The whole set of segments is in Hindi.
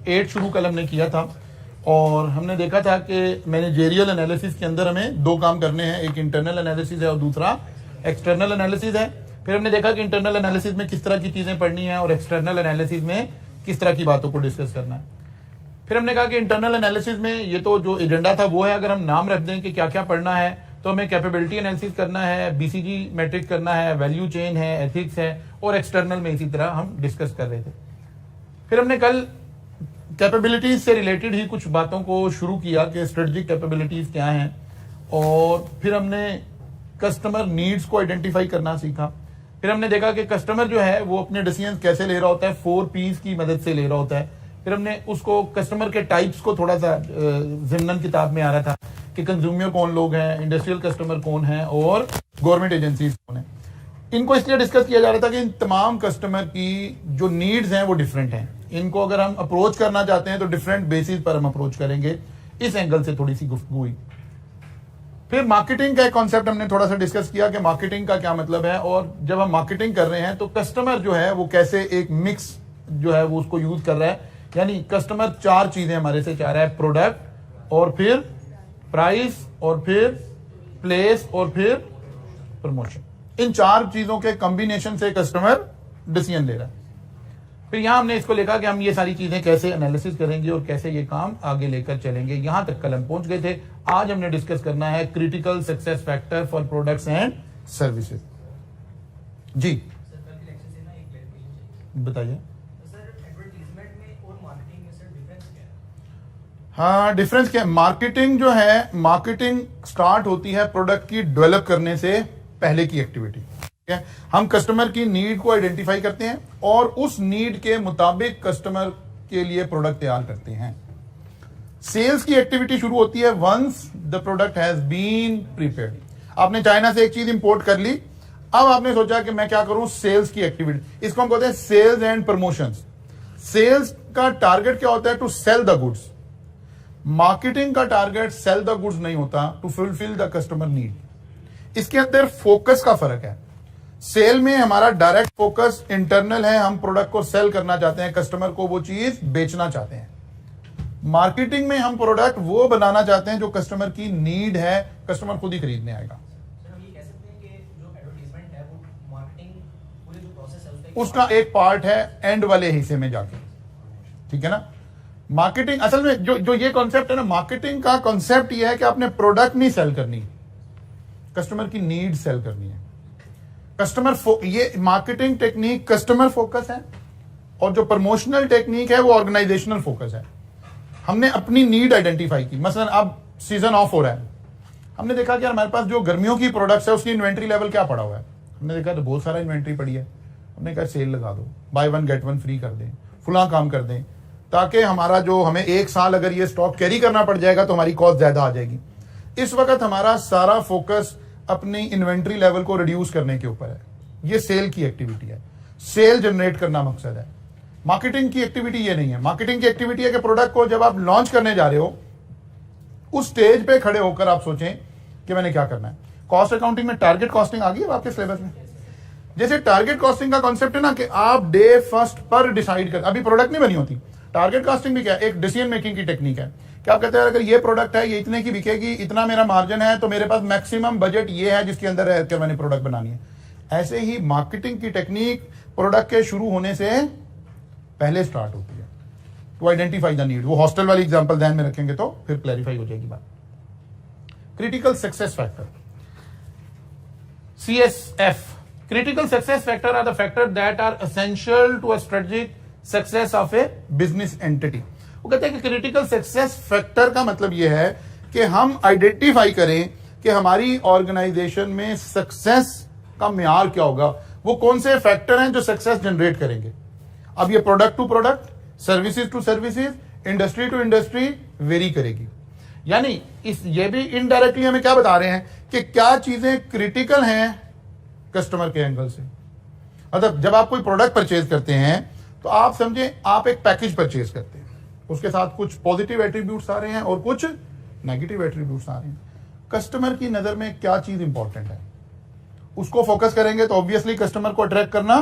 8 शुरू कल हमने किया था और हमने देखा था कि मैनेजेरियल एनालिसिस के अंदर हमें 2 काम करने हैं, एक इंटरनल एनालिसिस है और दूसरा एक्सटर्नल एनालिसिस है। फिर हमने देखा कि इंटरनल एनालिसिस में किस तरह की चीज़ें पढ़नी है और एक्सटर्नल एनालिसिस में किस तरह की बातों को डिस्कस करना है। फिर हमने कहा कि इंटरनल एनालिसिस में ये तो जो एजेंडा था वो है, अगर हम नाम रख दें कि क्या क्या पढ़ना है तो हमें कैपेबिलिटी एनालिसिस करना है, बीसीजी मैट्रिक्स करना है, वैल्यू चेन है, एथिक्स है, और एक्सटर्नल में इसी तरह हम डिस्कस कर रहे थे। फिर हमने कल कैपेबिलिटीज से रिलेटेड ही कुछ बातों को शुरू किया कि स्ट्रेटजिक कैपेबिलिटीज क्या हैं, और फिर हमने कस्टमर नीड्स को आइडेंटिफाई करना सीखा। फिर हमने देखा कि कस्टमर जो है वो अपने डिसीजन कैसे ले रहा होता है, 4 P's की मदद से ले रहा होता है। फिर हमने उसको कस्टमर के टाइप्स को थोड़ा सा जिम्नन किताब में आ रहा था कि कंज्यूमर कौन लोग हैं, इंडस्ट्रियल कस्टमर कौन है और गवर्नमेंट एजेंसीज कौन है। इनको इसलिए डिस्कस किया जा रहा था कि इन तमाम कस्टमर की जो नीड्स हैं वो डिफरेंट हैं। इनको अगर हम अप्रोच करना चाहते हैं तो डिफरेंट बेसिस पर हम अप्रोच करेंगे। इस एंगल से थोड़ी सी गुफ्तगू हुई। फिर मार्केटिंग का एक कॉन्सेप्ट हमने थोड़ा सा डिस्कस किया कि मार्केटिंग का क्या मतलब है, और जब हम मार्केटिंग कर रहे हैं तो कस्टमर जो है वो कैसे एक मिक्स जो है वो उसको यूज कर रहा है। यानी कस्टमर 4 चीजें हमारे से चाह रहा है, प्रोडक्ट और फिर प्राइस और फिर प्लेस और फिर प्रमोशन। इन 4 चीजों के कॉम्बिनेशन से कस्टमर डिसीजन ले रहा है। फिर यहां हमने इसको लिखा कि हम ये सारी चीजें कैसे एनालिसिस करेंगे और कैसे ये काम आगे लेकर चलेंगे। यहां तक कल हम पहुंच गए थे। आज हमने डिस्कस करना है critical success factor for products and services. जी बताइए। हाँ, डिफरेंस क्या है? मार्केटिंग जो है, मार्केटिंग स्टार्ट होती है प्रोडक्ट की डेवलप करने से पहले की एक्टिविटी। ठीक है, हम कस्टमर की नीड को आइडेंटिफाई करते हैं और उस नीड के मुताबिक कस्टमर के लिए प्रोडक्ट तैयार करते हैं। सेल्स की एक्टिविटी शुरू होती है once the product has been prepared. आपने चाइना से एक चीज इंपोर्ट कर ली, अब आपने सोचा कि मैं क्या करूं, सेल्स की एक्टिविटी। इसको हम कहते हैं सेल्स एंड प्रमोशंस। सेल्स का टारगेट क्या होता है? To sell the goods. Marketing का टारगेट सेल द गुड्स नहीं होता, to fulfil the customer need. इसके अंदर फोकस का फर्क है। सेल में हमारा डायरेक्ट फोकस इंटरनल है, हम प्रोडक्ट को सेल करना चाहते हैं, कस्टमर को वो चीज बेचना चाहते हैं। मार्केटिंग में हम प्रोडक्ट वो बनाना चाहते हैं जो कस्टमर की नीड है, कस्टमर खुद ही खरीदने आएगा। उसका एक पार्ट है एंड वाले हिस्से में जाके। ठीक है ना। मार्केटिंग असल में जो ये कॉन्सेप्ट है ना, मार्केटिंग का कॉन्सेप्ट ये है कि आपने प्रोडक्ट नहीं सेल करनी, कस्टमर की नीड सेल करनी है। ये मार्केटिंग टेक्निक कस्टमर फोकस है और जो प्रमोशनल टेक्निक है वो ऑर्गेनाइजेशनल फोकस है। हमने अपनी नीड आइडेंटिफाई की। मसलन अब सीजन ऑफ हो रहा है, हमने देखा कि हमारे पास जो गर्मियों की प्रोडक्ट्स है उसकी इन्वेंट्री लेवल क्या पड़ा हुआ है। हमने देखा तो बहुत सारा इन्वेंट्री पड़ी है। हमने कहा सेल लगा दो, बाय 1 गेट 1 फ्री कर दें, फुला काम कर दें, ताकि हमारा जो हमें 1 साल अगर ये स्टॉक कैरी करना पड़ जाएगा तो हमारी कॉस्ट ज्यादा आ जाएगी। इस वक्त हमारा सारा फोकस अपनी इन्वेंट्री लेवल को रिड्यूस करने के ऊपर है। ये सेल की एक्टिविटी है, सेल जनरेट करना मकसद है। मार्केटिंग की एक्टिविटी ये नहीं है। मार्केटिंग की एक्टिविटी है कि प्रोडक्ट को जब आप लॉन्च करने जा रहे हो उस स्टेज पे खड़े होकर आप सोचें कि मैंने क्या करना है। कॉस्ट अकाउंटिंग में टारगेट कॉस्टिंग आ गई है आपके सिलेबस में। जैसे टारगेट कॉस्टिंग का कॉन्सेप्ट है ना कि आप डे फर्स्ट पर डिसाइड कर, अभी प्रोडक्ट नहीं बनी होती। टारगेट कॉस्टिंग भी क्या है? एक डिसीजन मेकिंग की टेक्निक है कि आप कहते हैं अगर ये प्रोडक्ट है, ये इतने की बिकेगी, इतना मेरा मार्जिन है, तो मेरे पास मैक्सिमम बजट ये है जिसके अंदर रहकर मैंने प्रोडक्ट बनानी है। ऐसे ही मार्केटिंग की टेक्निक प्रोडक्ट के शुरू होने से पहले स्टार्ट होती है, टू आइडेंटिफाई द नीड। वो हॉस्टल वाली एग्जांपल ध्यान में रखेंगे तो फिर क्लैरिफाई हो जाएगी बात। Critical success factor, CSF। Critical success factor are the factors that are essential to a strategic success of a business entity। वो कहते हैं कि क्रिटिकल सक्सेस फैक्टर का मतलब यह है कि हम आइडेंटिफाई करें कि हमारी ऑर्गेनाइजेशन में सक्सेस का म्यार क्या होगा, वो कौन से फैक्टर हैं जो सक्सेस जनरेट करेंगे। अब ये product to product, services to services, industry to industry vary करेगी। यानी ये भी इनडायरेक्टली हमें क्या बता रहे हैं कि क्या चीजें क्रिटिकल हैं कस्टमर के एंगल से। मतलब जब आप कोई प्रोडक्ट परचेज करते हैं तो आप समझे आप एक पैकेज परचेज करते हैं, उसके साथ कुछ पॉजिटिव एट्रीब्यूट्स आ रहे हैं और कुछ नेगेटिव एट्रीब्यूट्स आ रहे हैं। कस्टमर की नजर में क्या चीज इंपॉर्टेंट है उसको फोकस करेंगे तो ऑब्वियसली कस्टमर को अट्रैक्ट करना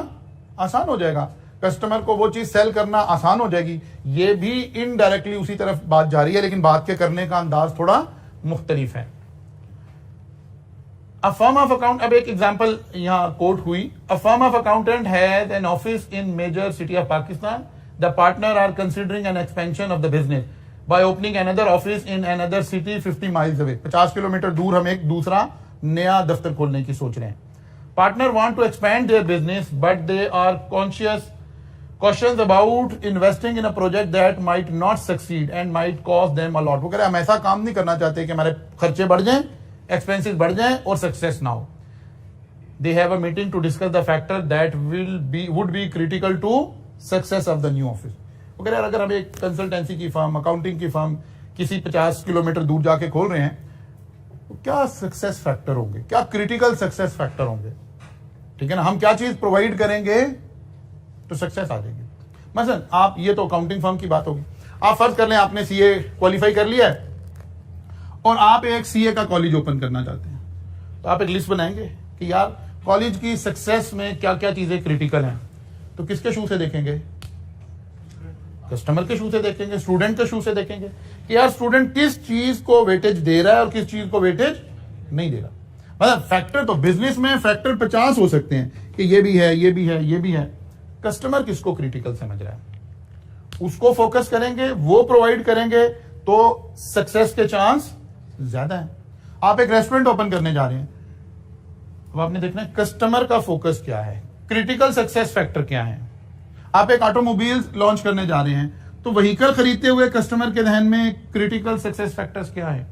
आसान हो जाएगा। कस्टमर को वो चीज सेल करना आसान हो जाएगी, ये भी इनडायरेक्टली उसी तरफ बात जा रही है, लेकिन बात के करने का अंदाज थोड़ा मुख्तलिफ है। A firm of account, अब एक एग्जांपल यहाँ कोट हुई, a firm of accountant has an office in major city of Pakistan. The partner are considering an expansion of the business by opening another office in another city 50 miles away. 50 kilometre दूर हम एक दूसरा नया दफ्तर खोलने की सोच रहे हैं। Partner want to expand their business, but they are cautious about investing in a project that might not succeed and might cost them a lot. वो कह रहे हैं हम ऐसा काम नहीं करना चाहते कि हमारे खर्चे बढ़ जाएं, एक्सपेंसेस बढ़ जाएं और सक्सेस ना हो। They have a meeting to discuss the factor that would be critical to success of the new office. वो कह रहे हैं अगर हम एक कंसल्टेंसी की फर्म, अकाउंटिंग की फर्म किसी 50 किलोमीटर दूर जाके खोल रहे हैं, तो क्या सक्सेस फैक्टर होंगे, क्या क्रिटिकल सक्सेस फैक्टर होंगे, ठीक है ना, हम क्या चीज प्रोवाइड करेंगे तो सक्सेस आ जाएगी। मसलन आप, ये तो अकाउंटिंग फर्म की बात होगी, आप फर्ज कर लें आपने सीए क्वालिफाई कर लिया है और आप एक सीए का कॉलेज ओपन करना चाहते हैं, तो आप एक लिस्ट बनाएंगे कि यार कॉलेज की सक्सेस में क्या क्या चीजें क्रिटिकल हैं। तो किसके शू से देखेंगे? कस्टमर के शू से देखेंगे, स्टूडेंट के शू से देखेंगे कि यार स्टूडेंट किस चीज को वेटेज दे रहा है और किस चीज को वेटेज नहीं दे रहा। मतलब फैक्टर तो बिजनेस में फैक्टर 50 हो सकते हैं कि ये भी है, ये भी है, ये भी है। कस्टमर किसको क्रिटिकल समझ रहा है, उसको फोकस करेंगे, वो प्रोवाइड करेंगे तो सक्सेस के चांस ज्यादा है। आप एक रेस्टोरेंट ओपन करने जा रहे हैं, अब आपने देखना है कस्टमर का फोकस क्या है, क्रिटिकल सक्सेस फैक्टर क्या है। आप एक ऑटोमोबाइल लॉन्च करने जा रहे हैं, तो व्हीकल खरीदते हुए कस्टमर के ध्यान में क्रिटिकल सक्सेस फैक्टर्स क्या है।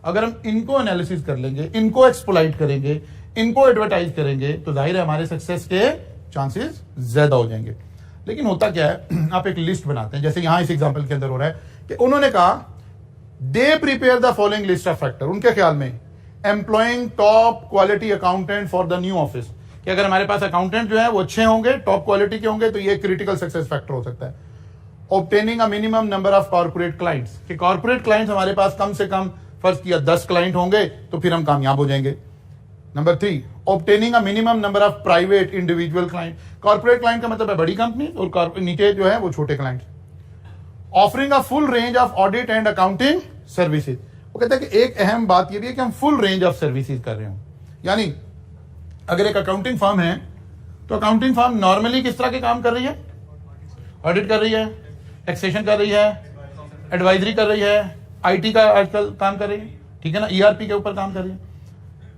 अगर हम इनको एनालिसिस कर लेंगे, इनको एक्सप्लॉइट करेंगे, इनको एडवर्टाइज करेंगे, तो जाहिर है हमारे सक्सेस के चांसेस ज्यादा हो जाएंगे। लेकिन होता क्या है, आप एक लिस्ट बनाते हैं, जैसे यहां इस एग्जांपल के अंदर हो रहा है कि उन्होंने कहा they prepare the following list of factor. उनके ख्याल में employing top quality accountant for the new office, कि अगर हमारे पास अकाउंटेंट जो है वो अच्छे होंगे, टॉप क्वालिटी के होंगे, तो ये क्रिटिकल सक्सेस फैक्टर हो सकता है। Obtaining a minimum number of corporate clients, कि कॉर्पोरेट क्लाइंट्स हमारे पास कम से कम फर्ज किया 10 क्लाइंट होंगे तो फिर हम कामयाब हो जाएंगे। Number 3, obtaining a minimum number of private individual client. Corporate client का मतलब है बड़ी कंपनी और नीचे जो है वो छोटे client. Offering a full range of audit and accounting services, वो कहते हैं कि एक अहम बात यह भी है कि हम फुल रेंज ऑफ सर्विसेज कर रहे हो। यानी अगर एक अकाउंटिंग फर्म है तो अकाउंटिंग फर्म नॉर्मली किस तरह के काम कर रही है, ऑडिट कर रही है, टैक्सेशन कर रही है, एडवाइजरी कर रही है, आईटी का आजकल काम कर रही है, ठीक है ना, ईआरपी के ऊपर काम कर रही है।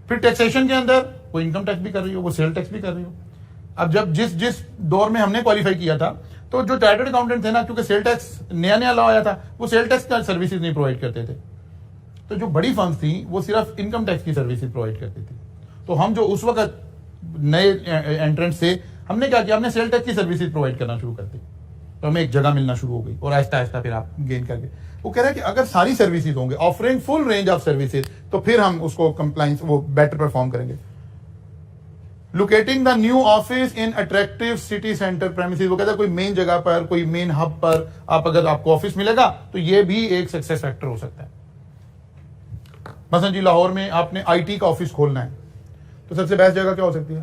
फिर टैक्सेशन के अंदर वो इनकम टैक्स भी कर रही हो, वो सेल टैक्स भी कर रही हो। अब जब जिस दौर में हमने क्वालिफाई किया था, तो जो चार्टर्ड अकाउंटेंट थे ना, क्योंकि सेल टैक्स नया नया लॉ आया था, वो सेल टैक्स का सर्विसेज नहीं प्रोवाइड करते थे। तो जो बड़ी फर्म्स थी वो सिर्फ इनकम टैक्स की सर्विसेज प्रोवाइड करती थी। तो हम जो उस वक्त नए एंट्रेंट्स थे, हमने क्या किया, हमने सेल टैक्स की सर्विसेज प्रोवाइड करना शुरू कर दी, तो हमें एक जगह मिलना शुरू हो गई और आहिस्ता आहिस्ता फिर आप गेन करके। वो कह रहे हैं कि अगर सारी सर्विसेज होंगे, offering full range of services, तो फिर हम उसको कंप्लाइंस वो बेटर परफॉर्म करेंगे। Locating the new office in attractive city centre premises, वो कहता है कोई मेन जगह पर, कोई मेन हब पर आप अगर आपको ऑफिस मिलेगा तो ये भी एक सक्सेस फैक्टर हो सकता है। मसलन जी लाहौर में आपने आईटी का ऑफिस खोलना है, तो सबसे बेस्ट जगह क्या हो सकती है,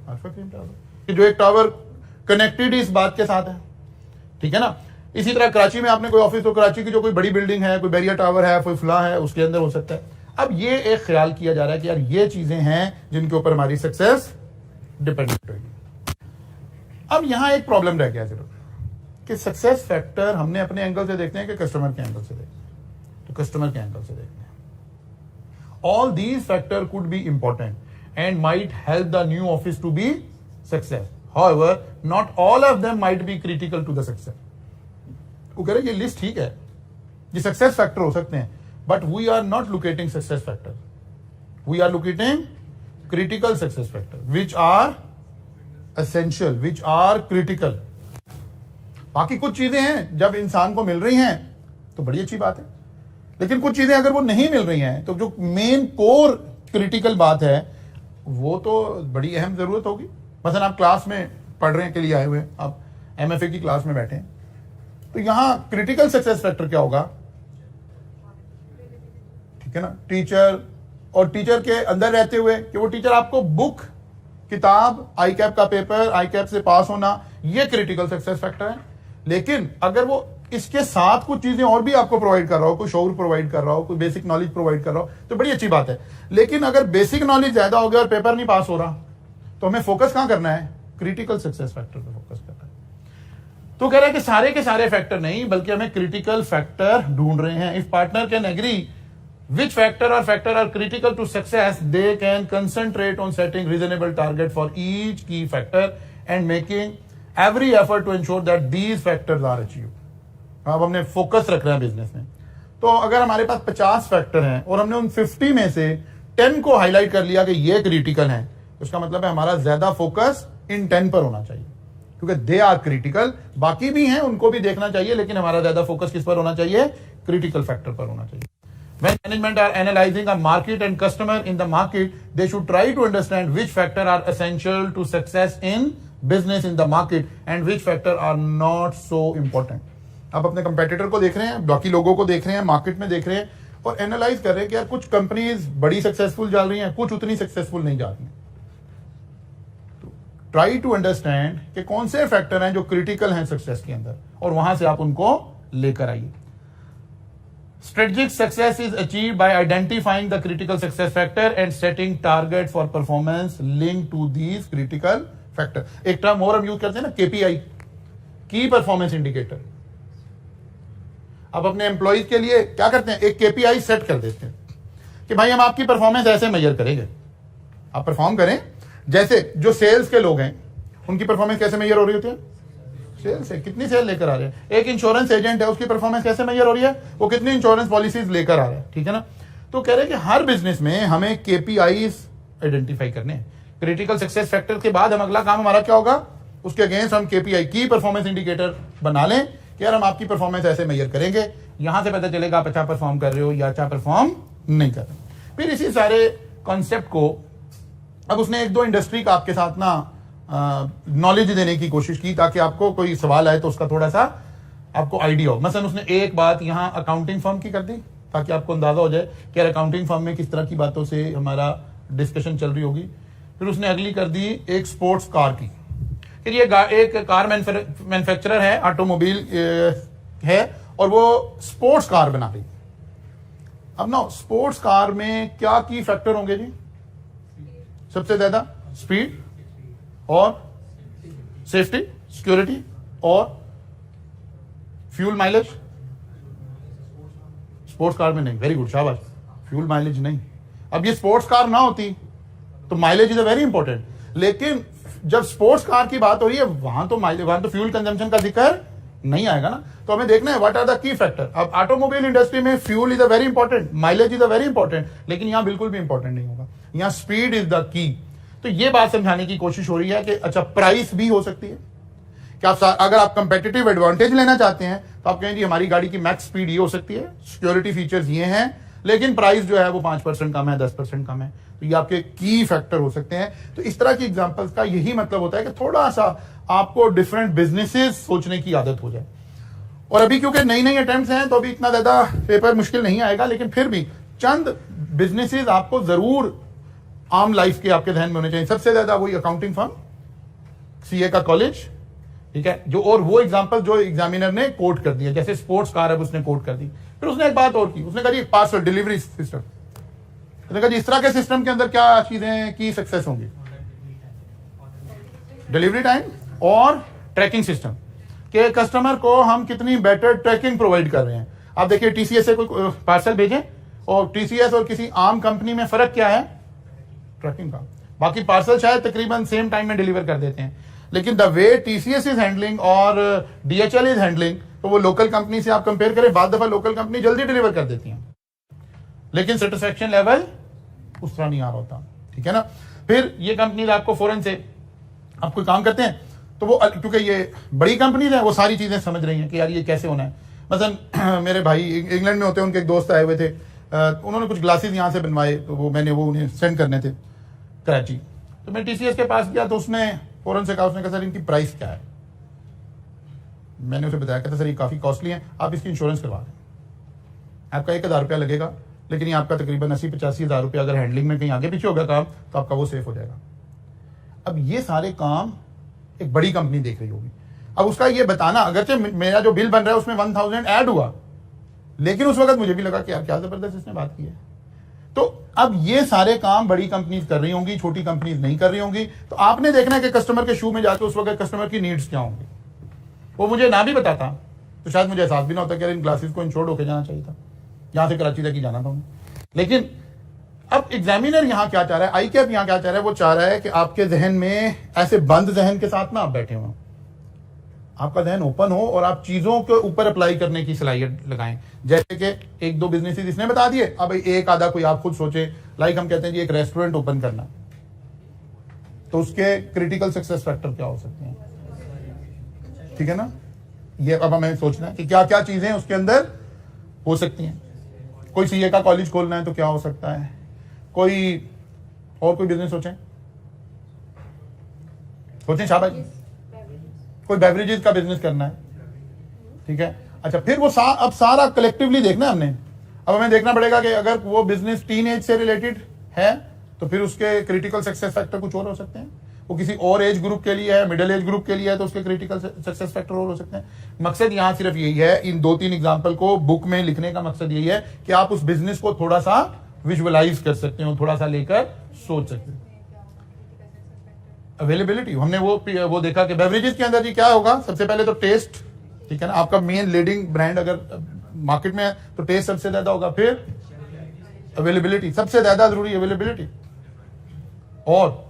अल्फा क्रीम टावर, कि जो एक टावर कनेक्टेड इस बात के साथ है, ठीक है ना। इसी तरह कराची में आपने कोई ऑफिस, तो कराची की जो कोई बड़ी बिल्डिंग है, कोई बैरियर टावर है, कोई फला है, उसके अंदर हो सकता है। अब ये एक ख्याल किया जा रहा है कि यार ये चीजें हैं जिनके ऊपर हमारी सक्सेस डिपेंडेंट होगी। अब यहां एक प्रॉब्लम रह गया जरूर कि सक्सेस फैक्टर हमने अपने एंगल से देखते हैं कि कस्टमर के एंगल से देखते हैं, तो कस्टमर के एंगल से देखते हैं। All these factor could be important and might help the new office to be success, however not all of them might be critical to the success. वो कह रहे ये लिस्ट ठीक है, ये सक्सेस फैक्टर हो सकते हैं, but we are not locating success factor, we are locating critical success factor which are essential, which are critical। बाकी कुछ चीजें हैं जब इंसान को मिल रही हैं तो बड़ी अच्छी बात है, लेकिन कुछ चीजें अगर वो नहीं मिल रही हैं तो जो मेन कोर क्रिटिकल बात है वो तो बड़ी अहम जरूरत होगी। मसलन आप क्लास में पढ़ने के लिए आए हुए हैं, आप एमएफए की क्लास में बैठे हैं, तो यहां क्रिटिकल सक्सेस फैक्टर क्या होगा, ठीक है ना, टीचर, और टीचर के अंदर रहते हुए कि वो टीचर आपको बुक, किताब, आई कैप का पेपर, आई कैप से पास होना, ये क्रिटिकल सक्सेस फैक्टर है। लेकिन अगर वो इसके साथ कुछ चीजें और भी आपको प्रोवाइड कर रहा हो, कोई शोर प्रोवाइड कर रहा हो, कोई बेसिक नॉलेज प्रोवाइड कर रहा हो, तो बड़ी अच्छी बात है। लेकिन अगर बेसिक नॉलेज ज्यादा हो गया और पेपर नहीं पास हो रहा, तो हमें फोकस कहां करना है? क्रिटिकल सक्सेस फैक्टर पे फोकस करना है। तो कह रहा है कि सारे के सारे फैक्टर नहीं, बल्कि हमें क्रिटिकल फैक्टर ढूंढ रहे हैं। If partner can agree which factor are critical to success, they can concentrate on setting reasonable target for each key factor and making every effort to ensure that these factors are achieved. अब हमने फोकस रख रहे हैं बिजनेस में। तो अगर हमारे पास 50 फैक्टर हैं और हमने उन 50 में से 10 को हाईलाइट कर लिया कि ये क्रिटिकल है, उसका मतलब है हमारा ज्यादा फोकस इन 10 पर होना चाहिए, क्योंकि दे आर क्रिटिकल। बाकी भी हैं, उनको भी देखना चाहिए, लेकिन हमारा ज्यादा फोकस किस पर होना चाहिए? क्रिटिकल फैक्टर पर होना चाहिए। When management are analyzing a market and customer in the market, they should try to understand which factor are essential to success in business in the market and which factor are not so important. आप अपने कंपेटिटर को देख रहे हैं, बाकी लोगों को देख रहे हैं, मार्केट में देख रहे हैं और एनालाइज कर रहे हैं कि यार कुछ कंपनीज बड़ी सक्सेसफुल जा रही हैं, कुछ उतनी सक्सेसफुल नहीं जा रही हैं। तो ट्राई टू अंडरस्टैंड कि कौन से फैक्टर हैं जो क्रिटिकल हैं सक्सेस के अंदर, और वहां से आप उनको लेकर आइए। Strategic success is achieved by identifying the critical success factor and setting target for performance linked to these critical factor. एक टर्म और हम यूज करते हैं ना, KPI, की परफॉर्मेंस इंडिकेटर। अब अपने एम्प्लॉइज के लिए क्या करते हैं? एक KPI सेट कर देते हैं कि भाई हम आपकी परफॉर्मेंस ऐसे मेजर करेंगे, आप परफॉर्म करें। जैसे जो सेल्स के लोग हैं, उनकी परफॉर्मेंस कैसे मेजर हो रही होती है? सेल्स है, कितनी सेल लेकर आ रहे हैं। एक इंश्योरेंस एजेंट है, उसकी परफॉर्मेंस कैसे मेजर हो रही है? वो कितनी इंश्योरेंस पॉलिसीज लेकर आ रहा है, ठीक है ना। तो कह रहे हैं कि हर बिजनेस में हमें KPIs आइडेंटिफाई करने हैं। क्रिटिकल सक्सेस फैक्टर के बाद हम अगला काम हमारा क्या होगा? उसके अगेंस्ट हम KPI, की परफॉर्मेंस इंडिकेटर बना लें कि यार हम आपकी परफॉर्मेंस ऐसे मेजर करेंगे। यहां से पता चलेगा आप अच्छा परफॉर्म कर रहे हो या अच्छा परफॉर्म नहीं कर रहे। फिर इसी सारे कॉन्सेप्ट को अब उसने एक दो इंडस्ट्री का आपके साथ ना नॉलेज देने की कोशिश की, ताकि आपको कोई सवाल आए तो उसका थोड़ा सा आपको आइडिया हो। मसलन उसने एक बात यहाँ अकाउंटिंग फर्म की कर दी, ताकि आपको अंदाजा हो जाए कि यार अकाउंटिंग फर्म में किस तरह की बातों से हमारा डिस्कशन चल रही होगी। फिर उसने अगली कर दी एक स्पोर्ट्स कार की। फिर ये एक कार मैन्युफैक्चरर है, ऑटोमोबाइल है, और वो स्पोर्ट्स कार बना रही। अब ना स्पोर्ट्स कार में क्या की फैक्टर होंगे जी? सबसे ज्यादा स्पीड और सेफ्टी, सिक्योरिटी और फ्यूल माइलेज। स्पोर्ट्स कार में नहीं, वेरी गुड, शाबाश। फ्यूल माइलेज नहीं। अब ये स्पोर्ट्स कार ना होती तो mileage is a very important, लेकिन जब स्पोर्ट्स कार की बात हो रही है वहां तो माइलेज, वहां तो फ्यूल कंजम्पशन का जिक्र नहीं आएगा ना। तो हमें देखना है what are the key factor. अब ऑटोमोबाइल इंडस्ट्री में fuel is a very important, mileage is a very important, लेकिन यहां बिल्कुल भी इंपॉर्टेंट नहीं होगा, यहां स्पीड इज द की। तो ये बात समझाने की कोशिश हो रही है कि अच्छा प्राइस भी हो सकती है कि आप अगर आप कंपेटिटिव एडवांटेज लेना चाहते हैं तो आप कहें जी हमारी गाड़ी की मैक्स स्पीड ये हो सकती है, सिक्योरिटी फीचर्स ये हैं, लेकिन प्राइस जो है वो 5% कम है, 10% कम है। तो ये आपके की फैक्टर हो सकते हैं। तो इस तरह की एग्जांपल्स का यही मतलब होता है कि थोड़ा सा आपको डिफरेंट बिजनेसेस सोचने की आदत हो जाए। और अभी क्योंकि नई नई अटेम्प्ट्स हैं तो अभी इतना ज्यादा पेपर मुश्किल नहीं आएगा, लेकिन फिर भी चंद बिजनेसेस आपको जरूर आम लाइफ के आपके ध्यान में होने चाहिए। सबसे ज्यादा वही अकाउंटिंग फर्म, CA का कॉलेज, ठीक है, जो और वो एग्जांपल जो एग्जामिनर ने कोट कर दिया, जैसे स्पोर्ट्स कार है उसने कोट कर दी। फिर उसने एक बात और की, उसने कहा जी पार्सल डिलीवरी सिस्टम। उसने कहा जी इस तरह के सिस्टम के अंदर क्या चीजें की सक्सेस होंगी? डिलीवरी टाइम और ट्रैकिंग सिस्टम, कि कस्टमर को हम कितनी बेटर ट्रैकिंग प्रोवाइड कर रहे हैं। आप देखिए TCS से कोई पार्सल भेजें और TCS और किसी आम कंपनी में फर्क क्या है? ट्रैकिंग का। बाकी पार्सल शायद तकरीबन सेम टाइम में डिलीवर कर देते हैं, लेकिन the way TCS is handling और DHL इज हैंडलिंग, तो वो लोकल कंपनी से आप कंपेयर करें, बाद दफा लोकल कंपनी जल्दी डिलीवर कर देती है, लेकिन सेटिस्फेक्शन लेवल उस तरह नहीं आ रहा होता, ठीक है ना। फिर ये कंपनीज आपको फौरन से आप कोई काम करते हैं तो वो, क्योंकि ये बड़ी कंपनीज है, वो सारी चीजें समझ रही हैं कि यार ये कैसे होना है। मसलन मेरे भाई इंग्लैंड में होते हैं, उनके एक दोस्त आए हुए थे, उन्होंने कुछ ग्लासेस यहाँ से बनवाए, तो वो मैंने वो उन्हें सेंड करने थे कराची। तो मैं TCS के पास गया तो उसने फौरन से कहा, उसने कहा सर इनकी प्राइस क्या है? मैंने उसे बताया, कहता सर ये काफी कॉस्टली है, आप इसकी इंश्योरेंस करवा दें, आपका 1000 रुपया लगेगा, लेकिन ये आपका तकरीबन 80-85 हज़ार रुपया अगर हैंडलिंग में कहीं आगे पीछे होगा काम तो आपका वो सेफ हो जाएगा। अब ये सारे काम एक बड़ी कंपनी देख रही होगी। अब उसका ये बताना, अगरचे मेरा जो बिल बन रहा है उसमें 1000 ऐड हुआ, लेकिन उस वक्त मुझे भी लगा कि यार क्या जबरदस्त इसने बात की है। तो अब ये सारे काम बड़ी कंपनीज कर रही होंगी, छोटी कंपनीज नहीं कर रही होंगी। तो आपने देखना है कि कस्टमर के शू में जाकर उस वक्त कस्टमर की नीड्स क्या होंगी। वो मुझे ना भी बताता तो शायद मुझे एहसास भी ना होता कि यार इन क्लासेस को इंश्योर्ड होकर जाना चाहिए था, यहां से कराची तक ही जाना था उन्हें। लेकिन अब एग्जामिनर यहां क्या चाह रहा है, आई कैप यहां क्या चाह रहा है, वो चाह रहा है कि आपके जहन में ऐसे बंद जहन के साथ ना आप बैठे हो, आपका जहन ओपन हो और आप चीजों के ऊपर अप्लाई करने की सलाहियत लगाएं। जैसे कि एक दो बिजनेसेस इसने बता दिए, अब एक आधा कोई आप खुद सोचे। लाइक हम कहते हैं जी एक रेस्टोरेंट ओपन करना, तो उसके क्रिटिकल सक्सेस फैक्टर क्या हो सकते हैं, ठीक है ना। ये अब हमें सोचना है कि क्या क्या चीजें उसके अंदर हो सकती हैं। कोई सीए का कॉलेज खोलना है तो क्या हो सकता है, कोई और कोई बिजनेस सोचें शाबाश, कोई बेवरेजेस का बिजनेस करना है, ठीक है। अच्छा, फिर वो अब सारा कलेक्टिवली देखना है हमने। अब हमें देखना पड़ेगा कि अगर वो बिजनेस टीन एज से रिलेटेड है तो फिर उसके क्रिटिकल सक्सेस फैक्टर कुछ और हो सकते हैं। वो किसी और एज ग्रुप के लिए है, मिडिल एज ग्रुप के लिए है, तो उसके क्रिटिकल सक्सेस फैक्टर और हो सकते हैं। मकसद यहां सिर्फ यही है, इन 2-3 एग्जाम्पल को बुक में लिखने का मकसद यही है कि आप उस बिजनेस को थोड़ा सा विजुअलाइज कर सकते हो, थोड़ा सा लेकर सोच सकते हो। अवेलेबिलिटी, हमने वो देखा कि बेवरेजेस के अंदर जी क्या होगा, सबसे पहले तो टेस्ट, ठीक है ना। आपका मेन लीडिंग ब्रांड अगर मार्केट में है तो टेस्ट सबसे ज्यादा होगा, फिर अवेलेबिलिटी सबसे ज्यादा जरूरी, अवेलेबिलिटी, और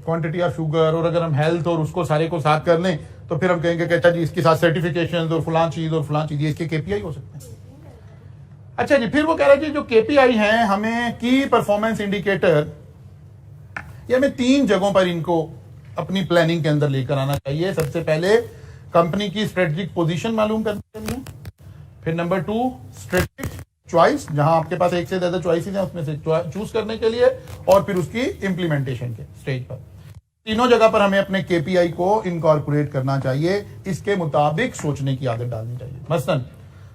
क्वांटिटी ऑफ शुगर, और अगर हम हेल्थ और उसको सारे को साथ कर लें तो फिर हम कहेंगे कि अच्छा जी इसके साथ सर्टिफिकेशन और फलां चीज ये इसके केपीआई हो सकते हैं। अच्छा जी, फिर वो कह रहे हैं जो केपीआई हैं, हमें की परफॉर्मेंस इंडिकेटर, ये हमें 3 जगहों पर इनको अपनी प्लानिंग के अंदर लेकर आना चाहिए। सबसे पहले कंपनी की स्ट्रेटेजिक पोजीशन मालूम करनी चाहिए, फिर नंबर 2 स्ट्रेटेजिक चॉइस, जहां आपके पास एक से ज्यादा चॉइसेस हैं उसमें से चूज करने के लिए, और फिर उसकी इंप्लीमेंटेशन के स्टेज पर। तीनों जगह पर हमें अपने केपीआई को इनकॉर्पोरेट करना चाहिए, इसके मुताबिक सोचने की आदत डालनी चाहिए। मसलन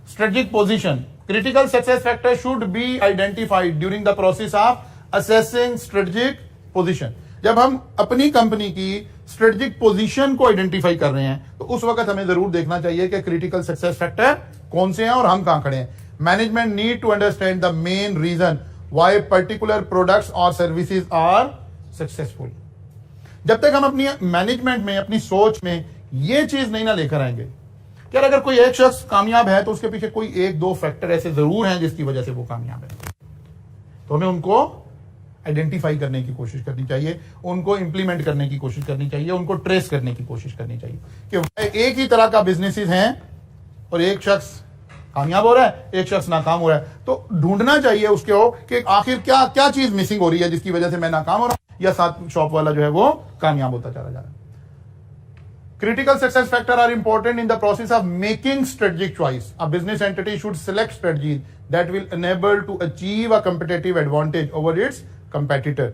strategic position, critical success factor should be identified during the process of assessing strategic position. जब हम अपनी कंपनी की स्ट्रेटेजिक पोजीशन को आइडेंटिफाई कर रहे हैं तो उस वक्त हमें जरूर देखना चाहिए कि क्रिटिकल सक्सेस फैक्टर कौन से हैं और हम कहां खड़े हैं। Management need to understand the main reason why particular products और सर्विसेज आर सक्सेसफुल। जब तक हम अपनी मैनेजमेंट में, अपनी सोच में ये चीज नहीं ना लेकर आएंगे कि अगर कोई एक शख्स कामयाब है तो उसके पीछे कोई 1-2 फैक्टर ऐसे जरूर हैं जिसकी वजह से वो कामयाब है, तो हमें उनको आइडेंटिफाई करने की कोशिश करनी चाहिए, उनको इंप्लीमेंट करने की कोशिश करनी चाहिए, उनको ट्रेस करने की कोशिश करनी चाहिए कि एक ही तरह का बिजनेसेस हैं और एक शख्स कामयाब हो रहा है, एक शख्स नाकाम हो रहा है, तो ढूंढना चाहिए उसके हो कि आखिर क्या क्या चीज मिसिंग हो रही है जिसकी वजह से मैं नाकाम हो रहा हूं या साथ शॉप वाला जो है वो कामयाब होता चला जा रहा है। Critical success factor are important in the process of making strategic choice. A business entity should select strategies that will enable to achieve a competitive advantage over its competitor.